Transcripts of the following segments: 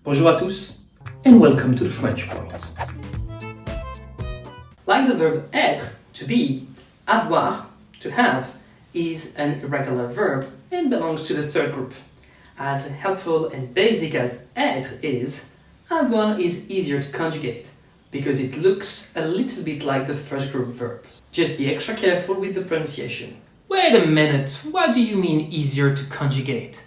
Bonjour à tous, and welcome to the French Point. Like the verb être, to be, avoir, to have, is an irregular verb and belongs to the third group. As helpful and basic as être is, avoir is easier to conjugate because it looks a little bit like the first group verbs. Just be extra careful with the pronunciation. Wait a minute, what do you mean easier to conjugate?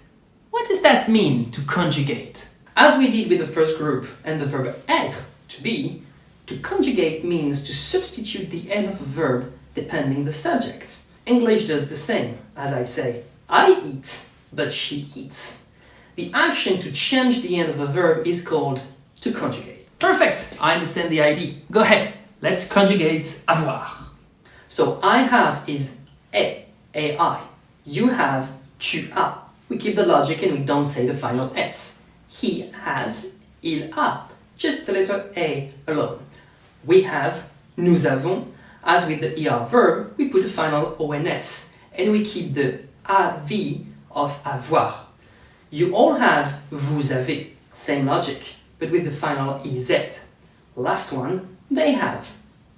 What does that mean, to conjugate? As we did with the first group and the verb être, to be, to conjugate means to substitute the end of a verb depending the subject. English does the same, as I say, I eat, but she eats. The action to change the end of a verb is called to conjugate. Perfect! I understand the idea. Go ahead, let's conjugate avoir. So I have is ai. You have, tu as. We keep the logic and we don't say the final S. He has, il a. Just the letter A alone. We have, nous avons. As with the ER verb, we put a final ONS and we keep the AV of avoir. You all have vous avez, same logic, but with the final EZ. Last one, they have,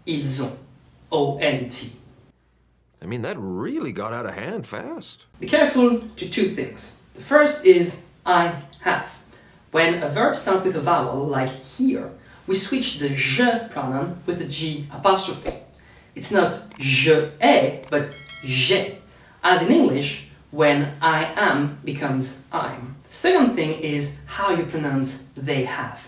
ils ont, ONT. I mean, that really got out of hand fast. Be careful to two things. The first is I have. When a verb starts with a vowel, like here, we switch the je pronoun with the G apostrophe. It's not je ai, but j'ai. As in English, when I am becomes I'm. The second thing is how you pronounce they have.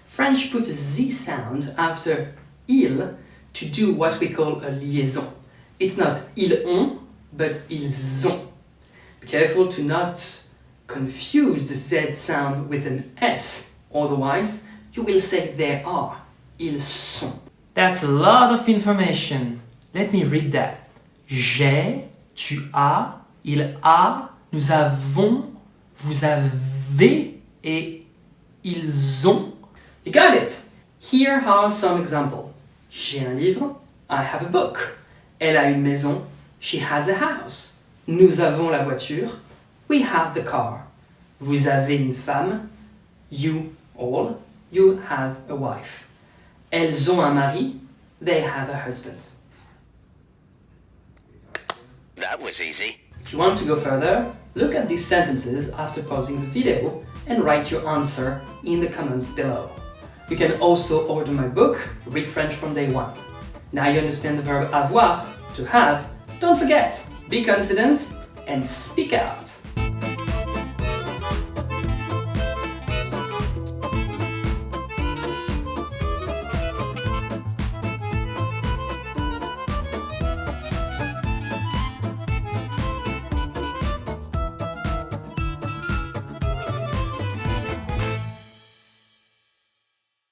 French put a Z sound after il to do what we call a liaison. It's not ils ont, but ils ont. Be careful to not confuse the Z sound with an S, otherwise you will say there are, ils sont. That's a lot of information. Let me read that. J'ai, tu as, il a, nous avons, vous avez et ils ont. You got it! Here are some examples. J'ai un livre, I have a book. Elle a une maison, she has a house. Nous avons la voiture, we have the car. Vous avez une femme, you all, you have a wife. Elles ont un mari, they have a husband. That was easy. If you want to go further, look at these sentences after pausing the video and write your answer in the comments below. You can also order my book, Read French from Day One. Now you understand the verb avoir, to have. Don't forget, be confident and speak out.